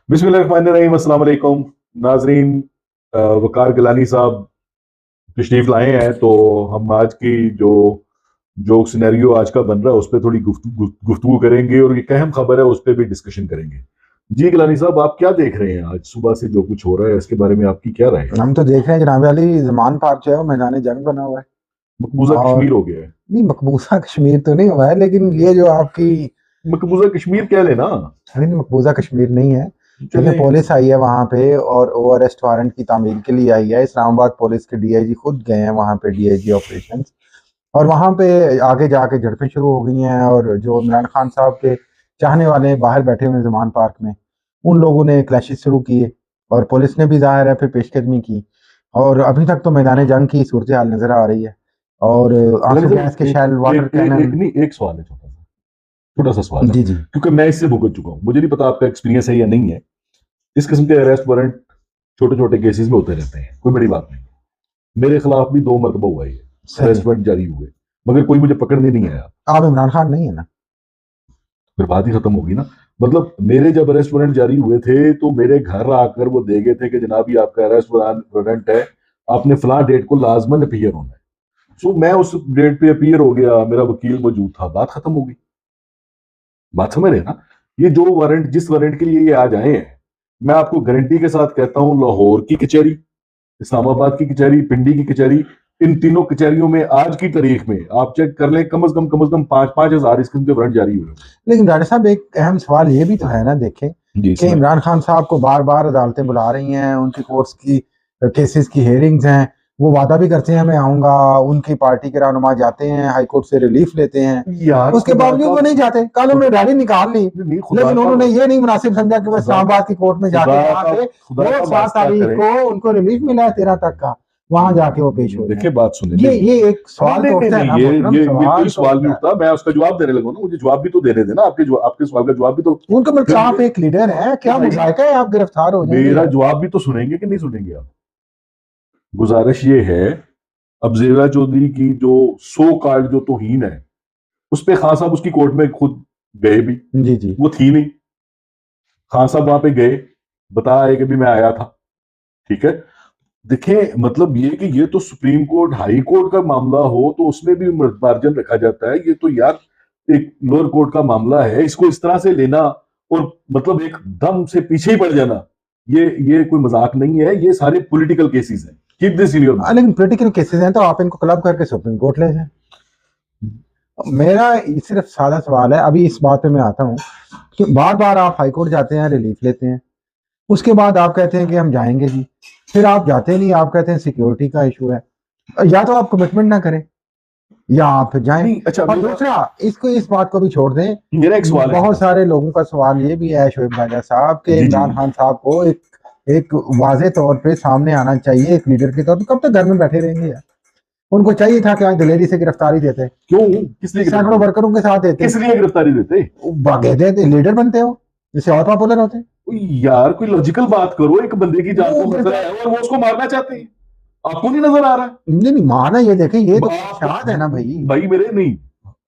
बिस्मिल्लाहिर्रहमानिर्रहीम। अस्सलाम वालेकुम नाजरीन। वकार गिलानी साहब तशरीफ लाए हैं, तो हम आज की जो सिनेरियो आज का बन रहा है उस पर थोड़ी गुफ्तगू करेंगे और एक अहम खबर है उस पर भी डिस्कशन करेंगे। जी गिलानी साहब, आप क्या देख रहे हैं? आज सुबह से जो कुछ हो रहा है इसके बारे में आपकी क्या राय है? हम तो देख रहे हैं जनाब अली, जमान पार्क जो है वो मैदान जंग बना हुआ है। मकबूजा और कश्मीर हो गया है। नहीं, मकबूजा कश्मीर तो नहीं हुआ है, लेकिन ये जो आपकी मकबूजा कश्मीर कह लेना। नहीं, मकबूजा कश्मीर नहीं है। चले। लेकिन पुलिस आई है वहां पे और वो अरेस्ट वारंट की तामील के लिए आई है। इस्लामाबाद पुलिस के डीआईजी खुद गए हैं वहां पे, डीआईजी ऑपरेशंस। और वहां पे आगे जाके झड़पें शुरू हो गई हैं। और जो इमरान खान साहब के चाहने वाले बाहर बैठे हुए हैं जमान पार्क में, उन लोगों ने क्लैशेस शुरू किए और पुलिस ने भी जाहिर है फिर पेशकदमी की। और अभी तक तो मैदान जंग की सूरत हाल नजर आ रही है। और आंसू गैस के शैल वाटर कैनन। एक सवाल है, छोटा सा सवाल है, जी जी। क्योंकि मैं इससे भुगत चुका हूँ। मुझे नहीं पता आपका एक्सपीरियंस है या नहीं है। इस किस्म के अरेस्ट वारंट छोटे छोटे केसेस में होते रहते हैं, कोई बड़ी बात नहीं। मेरे खिलाफ भी 2 मरतबा हुआ है, अरेस्ट वारंट जारी हुए, मगर कोई मुझे पकड़ने नहीं आया। आप इमरान खान नहीं है ना? फिर बात ही खत्म होगी ना। मतलब मेरे जब अरेस्ट वारंट जारी हुए थे तो मेरे घर आकर वो दे गए थे कि जनाब ये आपका अरेस्ट वारंट है, आपने फलां डेट को लाजमन अपीयर होना है। सो मैं उस डेट पे अपीयर हो गया, मेरा वकील मौजूद था, बात खत्म हो गई। बात समझ रहे हैं ना? ये जो वारंट, जिस वारंट के लिए ये आज आए हैं, मैं आपको गारंटी के साथ कहता हूं, लाहौर की कचहरी, इस्लामाबाद की कचहरी, पिंडी की कचहरी, इन तीनों कचहरियों में आज की तारीख में आप चेक कर लें, कम से कम 5,000 इस किस्म के वारंट जारी हुए। लेकिन डॉक्टर साहब, एक अहम सवाल ये भी तो है ना, देखें कि इमरान खान साहब को बार बार अदालतें बुला रही हैं, उनकी कोर्ट्स की केसेस की हेयरिंग्स हैं, वो वादा भी करते हैं मैं आऊंगा, उनकी पार्टी के रहनुमा जाते हैं, हाई कोर्ट से रिलीफ लेते हैं, यार उसके बावजूद वो नहीं जाते। कल उन्होंने रैली निकाल ली, लेकिन उन्होंने ये नहीं मुनासिब समझा कि वो इस्लामाबाद की कोर्ट में जाके वहां पे वो 7 तारीख को उनको रिलीफ मिला है 13 तक का, वहां जाके वो पेश हो। देखिए बात सुने, ये एक सवाल तो उठता है ना, ये कोई सवाल नहीं उठता। मैं उसका जवाब देने लगा ना, मुझे जवाब भी तो देने देना। आपके सवाल का जवाब भी तो। उनका मतलब आप एक लीडर है, क्या मुजाहिका है, आप गिरफ्तार हो जाएंगे? मेरा जवाब भी तो सुनेंगे कि नहीं सुनेंगे आप? गुजारिश ये है, अब जेरा चौधरी की जो सो कार्ड जो तौहीन है उस पे खान साहब उसकी कोर्ट में खुद गए भी। जी जी। वो थी नहीं, खान साहब वहां पे गए, बताया कि भी मैं आया था, ठीक है। देखें, मतलब ये कि ये तो सुप्रीम कोर्ट हाई कोर्ट का मामला हो तो उसमें भी मार्जिन रखा जाता है। ये तो यार एक लोअर कोर्ट का मामला है, इसको इस तरह से लेना और मतलब एक दम से पीछे ही पड़ जाना, ये कोई मजाक नहीं है। ये सारे पॉलिटिकल केसेस हैं। Keep this in your mind. लेकिन पॉलिटिकल केसेस हैं तो आप इनको क्लब करके सुप्रीम कोर्ट ले जाएं। मेरा सिर्फ सादा सवाल है, अभी इस बात पे मैं आता हूँ कि बार बार आप हाई कोर्ट जाते हैं, रिलीफ लेते हैं, उसके बाद आप कहते हैं कि हम जाएंगे जी, फिर आप जाते नहीं, आप कहते हैं सिक्योरिटी का इशू है। या तो आप कमिटमेंट ना करें या आप फिर जाएं। अच्छा, और दूसरा, इस बात को भी छोड़ दें, मेरा एक सवाल है, बहुत सारे लोगों का सवाल ये भी है शोएब राजा साहब के इमरान खान साहब को एक वाजे तौर पे सामने आना चाहिए एक लीडर के तौर पर। कब तक घर में बैठे रहेंगे यार? उनको चाहिए था कि आज दिलेरी से गिरफ्तारी देते। क्यों? किस लिए सैकड़ों वर्करों के साथ देते, किस लिए गिरफ्तारी देते? भागे देते, लीडर बनते हो, जिससे और पॉपुलर होते। यार कोई लॉजिकल बात करो, एक बंदे की जान को खतरा है और वो उसको मारना चाहते हैं, आपको नहीं नजर आ रहा? नहीं मारना, ये देखें, ये तो शाद है ना भाई मेरे नहीं,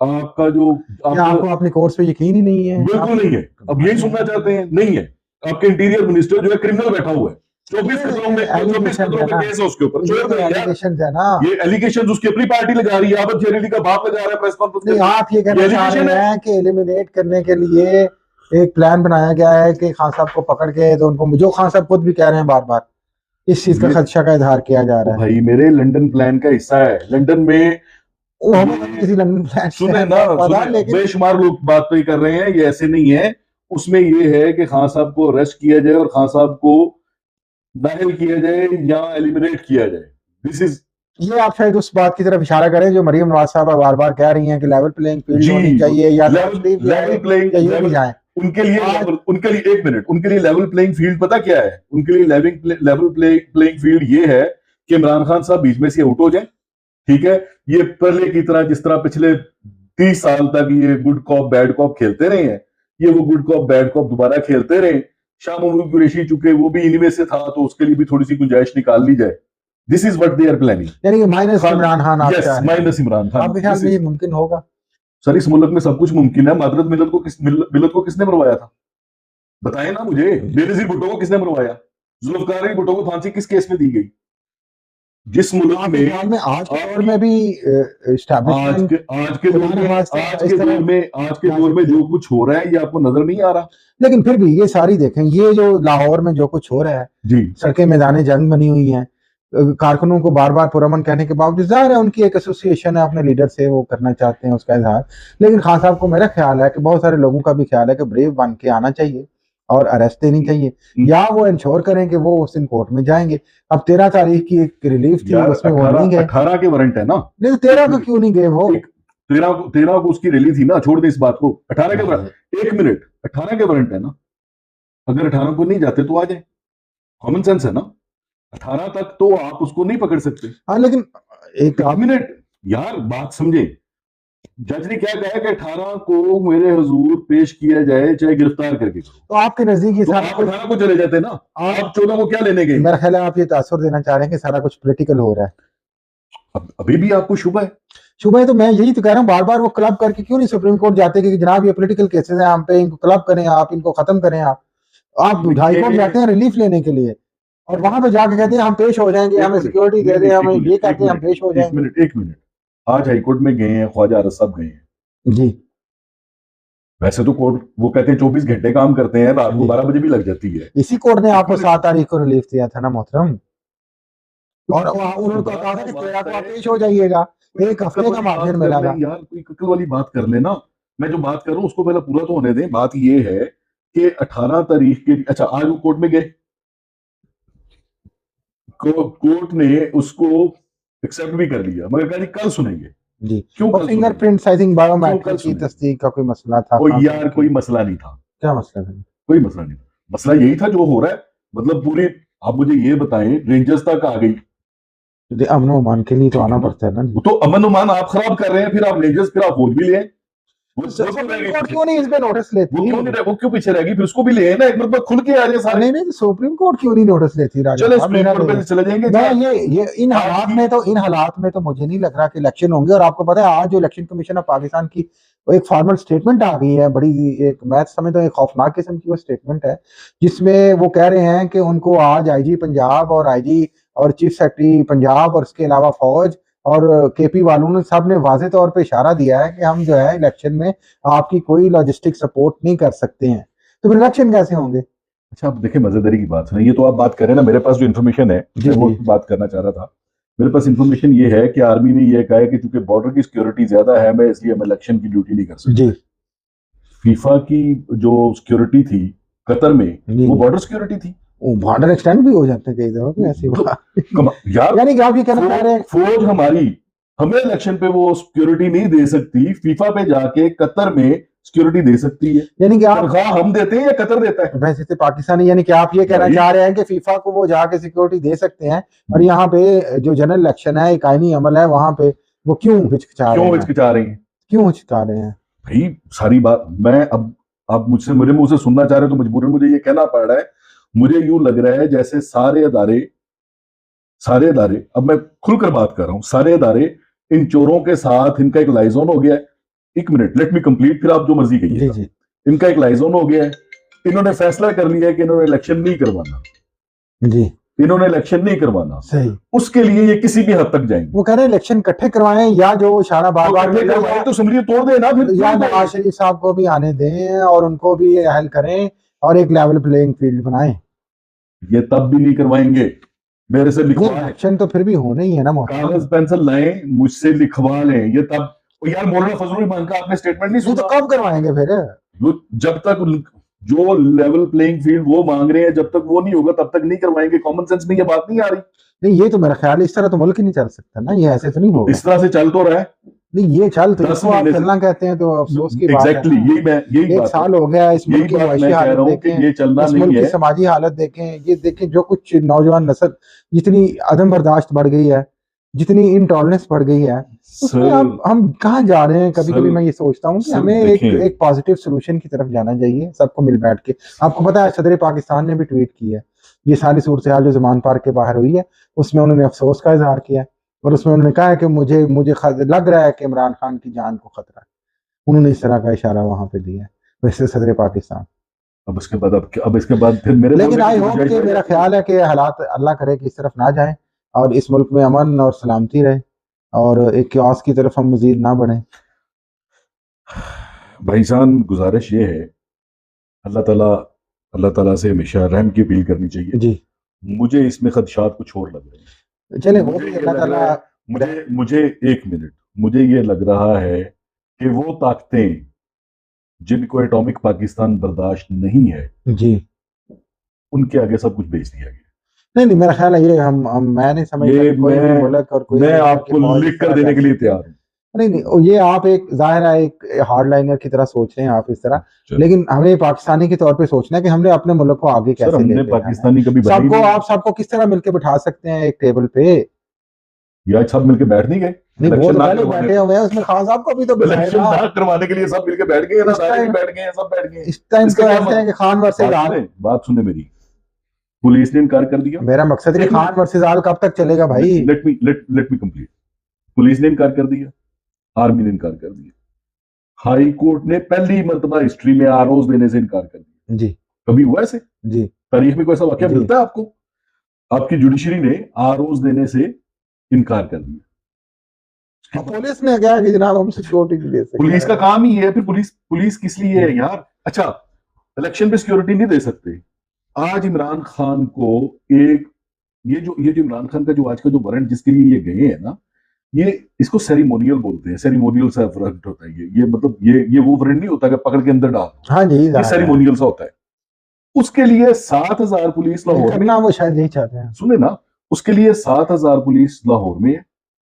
आपका जो आपको अपने कोर्स पे यकीन ही नहीं है? बिल्कुल नहीं है। अब यही सुनना चाहते हैं? नहीं है। आपके इंटीरियर मिनिस्टर जो है क्रिमिनल बैठा हुआ है, 24 कतलों में 24 कतलों का केस है उसके ऊपर। एलिगेशन है ना, ये एलिगेशन उसकी अपनी पार्टी लगा रही है, आप जेरेडी का बाप लगा रहा है प्रेस कॉन्फ्रेंस। आप ये कहना चाह रहे हैं कि एलिमिनेट करने के लिए एक प्लान बनाया गया है कि खान साहब को पकड़ के, तो उनको, जो खान साहब खुद भी कह रहे हैं बार बार, इस चीज का खदशा का इजहार किया जा रहा है। भाई मेरे लंदन प्लान का हिस्सा है। लंदन में किसी लंदन प्लान सुने ना, बेशुमार लोग बात तो ही कर रहे हैं, ये ऐसे नहीं है। उसमें ये है कि खान साहब को अरेस्ट किया जाए और खान साहब को नाहल किया जाए या एलिमिनेट किया जाए। दिस इज, ये आप शायद उस बात की तरफ इशारा करें जो मरियम नवाज साहब बार बार कह रही हैं कि लेवल प्लेइंग फील्ड होनी चाहिए, या लेवल प्लेइंग उनके लिए एक मिनट, उनके लिए लेवल प्लेइंग फील्ड पता क्या है? उनके लिए लेवल प्लेइंग फील्ड ये है कि इमरान खान साहब बीच में से आउट हो जाए, ठीक है। ये पहले की तरह, जिस तरह पिछले 30 साल तक ये गुड कॉप बैड कॉप खेलते रहे हैं, ये वो गुड कॉप बैड कॉप दोबारा खेलते रहे। शाह महमूद कुरैशी चुके, वो भी इन्हीं में से था, तो उसके लिए भी थोड़ी सी गुंजाइश निकाल ली जाए। This is what they are planning, यानी कि minus Imran Khan. Yes, minus Imran Khan. आपके ख्याल में ये मुमकिन होगा? सर, इस मुल्क में सब कुछ मुमकिन है। मादरत मिलत को किसने मरवाया था? बताए ना मुझे, बेनजीर भुट्टो को किसने मरवाया? जुल्फकार अली भुट्टो को फांसी किस केस में दी गई? जिस मुल्क आपके में ख्याल में आज के दौर आपकी में भी आज एस्टैब्लिशमेंट के आज के दौर खुदा में नवाज आज इस के तरह दौर में आज के जा दौर में सकती जो है? कुछ हो रहा है ये आपको नजर नहीं आ रहा? लेकिन फिर भी ये सारी देखें, ये जो लाहौर में जो कुछ हो रहा है, जी सड़कें मैदान जंग बनी हुई हैं, कारकुनों को बार बार पुरअमन कहने के बावजूद, जाहिर है उनकी एक एसोसिएशन है अपने लीडर से, वो करना चाहते हैं उसका इजहार। लेकिन खान साहब को मेरा ख्याल है कि बहुत सारे लोगों का भी ख्याल है कि ब्रेव बन के आना चाहिए और अरेस्ट देनी चाहिए, या वो इंश्योर करें कि वो उस दिन कोर्ट में जाएंगे। अब 13 तारीख की एक रिलीफ थी, यार, उसमें वो नहीं गए। 18 के वारंट है ना? नहीं तो 13 को क्यों नहीं गए वो? 13 को उसकी रैली थी ना, छोड़ दे इस बात को। 18 के नहीं, वारंट, एक मिनट, 18 के वारंट है ना? अगर 18 को नहीं जाते तो आ जाए, कॉमन सेंस है ना? 18 तक तो आप उसको नहीं पकड़ सकते। हाँ लेकिन एक एक मिनट यार, बात समझे। जज ने क्या कहा कि 18 को मेरे हुजूर पेश किया जाए, चाहे गिरफ्तार करके करो। तो आपके नजदीक ये तो सारा आप कुछ, 18 को चले जाते ना, आप 14 को क्या लेने गए? मेरा ख्याल है आप ये तासुर देना चाह रहे हैं कि सारा कुछ पॉलिटिकल हो रहा है। अभी भी आपको शुभ है? शुभ है तो मैं यही तो कह रहा हूँ, बार बार वो क्लब करके क्यों नहीं सुप्रीम कोर्ट जाते कि जनाब ये पॉलिटिकल केसेस हैं, हम पे इनको क्लब करें, आप इनको खत्म करें। आप हाई कोर्ट जाते हैं रिलीफ लेने के लिए, और वहां पे जाके कहते हैं हम पेश हो जाएंगे, हमें सिक्योरिटी दे दें, हमें ये कहते हैं हम पेश हो जाएंगे। एक मिनट, आज हाईकोर्ट में गए हैं, ख्वाजा आरज साहब गए हैं जी। वैसे तो कोर्ट वो कहते हैं 24 घंटे काम करते हैं, रात को 12 बजे भी लग जाती है। इसी कोर्ट ने आपको 7 तारीख को रिलीफ दिया था ना मोहतरम, और उन्होंने कहा था कि 13 को आप पेश हो जाइएगा, एक हफ्ते का मार्जिन मिला था। यार कोई ककल वाली बात कर लेना। मैं जो बात कर रहा हूँ उसको पहले पूरा तो होने दें। बात ये है कि 18 तारीख के, अच्छा आज वो कोर्ट में गए, कोर्ट ने उसको एक्सेप्ट भी कर लिया, मगर कहा जी कल सुनेंगे। जी। क्यों और कल फिंगरप्रिंट्स आई थिंक बायोमेट्रिक की सुनेंगे? तस्दीक का कोई मसला था। ओ यार कोई मसला नहीं था। क्या मसला था? कोई मसला नहीं था। मसला यही था जो हो रहा है, मतलब पूरी, आप मुझे ये बताएं, रेंजर्स तक आ गई। अमन अमान के लिए तो आना पड़ता है ना। वो तो अमन उमान आप खराब कर रहे हैं, फिर आप रेंजर्स, फिर आप फौज भी ले, सुप्रीम कोर्ट क्यों नहीं इस पे नोटिस लेती? वो क्यों पीछे रहेगी? फिर उसको भी ले ना, एक मतलब खुल के आ जाए सारे। नहीं नहीं, सुप्रीम कोर्ट क्यों नहीं नोटिस लेती राजा? चले सुप्रीम कोर्ट पे चले जाएंगे। मैं ये इन हालात में तो मुझे नहीं लग रहा कि इलेक्शन होंगे। और आपको पता है आज जो इलेक्शन कमीशन ऑफ पाकिस्तान की वो एक फॉर्मल स्टेटमेंट आ गई है, बड़ी एक, मैं समझता हूँ एक खौफनाक किस्म की वो स्टेटमेंट है, जिसमें वो कह रहे हैं कि उनको आज आईजी पंजाब और आईजी और चीफ सेक्रेटरी पंजाब और इसके अलावा फौज और केपी वालों ने सब ने वाजे तौर पे इशारा दिया है कि हम जो है इलेक्शन में आपकी कोई लॉजिस्टिक सपोर्ट नहीं कर सकते हैं। तो फिर इलेक्शन कैसे होंगे? अच्छा, आप देखिए मजेदारी की बात है, ये तो आप बात करें ना, मेरे पास जो इन्फॉर्मेशन है मैं वो बात करना चाह रहा था। मेरे पास इन्फॉर्मेशन ये है कि आर्मी ने ये कहा है कि चूंकि बॉर्डर की सिक्योरिटी ज्यादा है, मैं इसलिए हम इलेक्शन की ड्यूटी नहीं कर सकते। फीफा की जो सिक्योरिटी थी कतर में, वो बॉर्डर सिक्योरिटी थी। बॉर्डर एक्सटेंड भी हो जाते हैं कई दफा ऐसी बात। यार यानी कि आप ये कहना चाह रहे हैं फौज हमारी हमें इलेक्शन पे वो सिक्योरिटी नहीं दे सकती, फीफा पे जाके कतर में सिक्योरिटी दे सकती है। यानी कि आप तनख्वाह हम देते हैं या कतर देता है? वैसे तो पाकिस्तानी, यानी कि आप ये कहना चाह रहे हैं कि फीफा को वो जाके सिक्योरिटी दे सकते हैं, और यहाँ पे जो जनरल इलेक्शन है, एक आईनी अमल है, वहां पे वो क्यों हिचकिचा रहे हैं? क्यों हिचकिचा रहे हैं भाई? सारी बात मैं अब आप मुझसे मेरे मुंह से सुनना चाह रहे हो तो मजबूरन मुझे ये कहना पड़ रहा है। मुझे यूं लग रहा है जैसे सारे अदारे, अब मैं खुलकर बात कर रहा हूं, सारे अदारे इन चोरों के साथ, इनका एक लाइजोन हो गया है। एक मिनट, लेट मी कंप्लीट, फिर आप जो मर्जी कहिए। इनका एक लाइजोन हो गया है, इन्होंने फैसला कर लिया है कि इन्होंने इलेक्शन नहीं करवाना। जी, इन्होंने इलेक्शन नहीं करवाना, सही। उसके लिए ये किसी भी हद तक जाएंगे। वो कह रहे हैं इलेक्शन इकट्ठे करवाएं, या जो इशारा बार बार करवाएं तो असम्बली तोड़ देना, फिर या नवाज शरीफ साहब को भी आने दें और उनको भी अहल करें और एक लेवल प्लेइंग फील्ड बनाएं। ये तब भी नहीं करवाएंगे। मेरे से लिखवाएं, इलेक्शन तो फिर भी होने ही है ना, कागज पेंसिल लाएं, मुझसे लिखवा लें। ये तब यार मौलाना फजलुर रहमान का आपने स्टेटमेंट नहीं सुना? तो कब करवाएंगे फिर? जब तक जो लेवल प्लेइंग फील्ड वो मांग रहे हैं, जब तक वो नहीं होगा तब तक नहीं करवाएंगे। कॉमन सेंस में ये बात नहीं आ रही? नहीं, ये तो मेरा ख्याल है इस तरह तो मुल्क ही नहीं चल सकता ना, ये ऐसे तो नहीं होगा। इस तरह से चल तो रहा है। नहीं, ये चल तो आप चलना कहते हैं तो अफसोस की बात है। यही एक साल हो गया इस मुल्क की मुआशी हालत देखें, ये चलना इस मुल्क की समाजी हालत देखें, ये देखें जो कुछ नौजवान नस्ल जितनी अदम बर्दाश्त बढ़ गई है, जितनी इनटॉलरेंस बढ़ गई है, उसमें अब हम कहाँ जा रहे हैं? कभी कभी मैं ये सोचता हूँ कि हमें एक पॉजिटिव सोल्यूशन की तरफ जाना चाहिए, सबको मिल बैठ के। आपको पता है सदर पाकिस्तान ने भी ट्वीट किया है, ये सारी सूरत हाल जो जमान पार्क के बाहर हुई है उसमें उन्होंने अफसोस का इजहार किया है, और उसमें उन्होंने कहा है कि मुझे लग रहा है कि इमरान खान की जान को खतरा है। उन्होंने इस तरह का इशारा वहां पे दिया है, वैसे सदर पाकिस्तान। अब इसके बाद अब इसके बाद फिर मेरे लेकिन बोलने आई की होप गुंजाइश कि है? मेरा ख्याल है कि हालात अल्लाह करे कि इस तरफ ना जाएं और इस मुल्क में अमन और सलामती रहे और एक क्यास की तरफ हम मजीद ना बढ़े। भाईजान गुजारिश ये है, अल्लाह ताला से हमेशा रहम की अपील करनी चाहिए। जी मुझे इसमें खदशात कुछ और लग रहे हैं। चले वो मुझे भी ये अल्लाह लग रहा ताला। है, मुझे एक मिनट, मुझे ये लग रहा है कि वो ताकतें जिनको एटॉमिक पाकिस्तान बर्दाश्त नहीं है, जी उनके आगे सब कुछ बेच दिया गया। नहीं नहीं, मेरा ख्याल है ये हम मैं नहीं समझता ये कि कोई भी मुल्क और कोई मैं भी मुल्क की आपको फौज लिख इस कर तरह देने कर के लिए सकती है। तैयार हूँ। नहीं नहीं, ये आप एक जाहिर है एक हार्डलाइनर की तरह सोच रहे हैं आप इस तरह, चलो लेकिन हमें पाकिस्तानी के तौर पे सोचना है कि हमने अपने मुल्क को आगे सर, कैसे हमने लेके जाना है। पाकिस्तानी कभी बने ही सबको नहीं, आप सबको किस तरह मिलके बिठा सकते हैं एक टेबल पे? या सब मिलके बैठ नहीं गए? नहीं वो इलेक्शन तो ना पहले करवाने, बैठे हुए हैं, उसमें खान साहब को भी तो बुलाए इलेक्शन ना। ना करवाने के लिए सब मिलके बैठ गए ना, इस सारे टाइम बैठ गए हैं, सब बैठ गए हैं। इस टाइम इसका तो क्या ऐसे है मतलब? कि खान वर्सेस आल। बात सुने मेरी। पुलिस ने इनकार कर दिया। मेरा मकसद है कि खान वर्सेस आल कब तक चलेगा भाई? Let me complete. पुलिस ने इनकार कर दिया, आर्मी ने इनकार कर दिया, हाई कोर्ट ने पहली मर्तबा हिस्ट्री में आरओज देने से इनकार कर दिया। जी कभी हुआ ऐसे जी तारीख में? कोई ऐसा वाकया जी। मिलता है आपको? आपकी जुडिशरी ने आरओज देने से इनकार कर दिया। पुलिस ने क्या कि जनाब हम सिक्योरिटी नहीं दे सकते। पुलिस का काम ही है, फिर पुलिस किस लिए है यार? अच्छा, इलेक्शन पे सिक्योरिटी नहीं दे सकते। आज इमरान खान को एक, ये जो इमरान खान का जो आज का जो वारंट जिसके लिए ये गए हैं ना, ये इसको सेरिमोनियल बोलते हैं, सेरिमोनियल सा वारंट होता है ये मतलब ये वो वारंट नहीं होता कि पकड़ के अंदर डाल दो। हाँ जी, ये सेरिमोनियल सा होता है। उसके लिए 7,000 पुलिस लाहौर में, करना वो शायद यही चाहते हैं। सुने ना, उसके लिए 7,000 पुलिस लाहौर में है,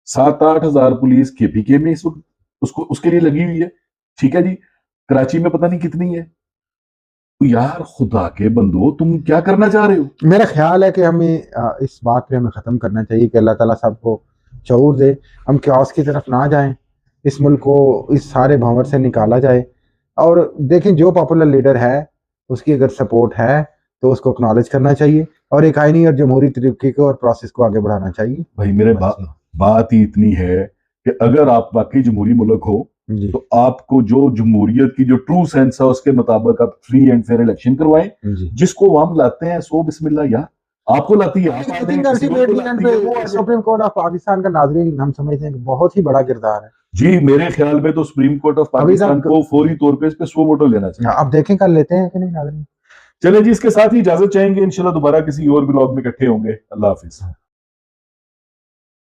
7-8 हजार पुलिस केपीके में इस वक्त उसको उसके लिए लगी हुई है। ठीक है जी, कराची में पता नहीं कितनी है। तो यार खुदा के बंदो, तुम क्या करना चाह रहे हो? मेरा ख्याल है कि हमें इस बात पे हमें ख़त्म करना चाहिए कि अल्लाह ताला सबको शऊर दे, हम क्यास की तरफ ना जाएं, इस मुल्क को इस सारे भंवर से निकाला जाए। और देखें जो पॉपुलर लीडर है उसकी अगर सपोर्ट है तो उसको एक्नॉलेज करना चाहिए और एक आईनी और जमहूरी तरीके को और प्रोसेस को आगे बढ़ाना चाहिए। भाई मेरे बात ही इतनी है कि अगर आप वाकई जमहूरी मुल्क हो जी तो आपको जो जमहूरियत की जो ट्रू सेंस है उसके मुताबिक आप फ्री एंड फेयर इलेक्शन करवाएं। जी। जिसको हम लाते हैं सो बिस्मिल्लाह यार, आपको लाती है, आप आते हैं, किसी और को लाती है, वो आगे। सुप्रीम कोर्ट ऑफ पाकिस्तान का नाजरीन हम समझते हैं कि बहुत ही बड़ा किरदार है। जी मेरे ख्याल में तो सुप्रीम कोर्ट ऑफ पाकिस्तान को फौरी तौर पे इस पे सो वोटो लेना चाहिए। अब देखें कल लेते हैं कि नहीं नाजरीन। चले जी, इसके साथ ही इजाजत चाहेंगे, इंशाल्लाह दोबारा किसी और ब्लॉग में इकट्ठे होंगे। अल्लाह हाफिज।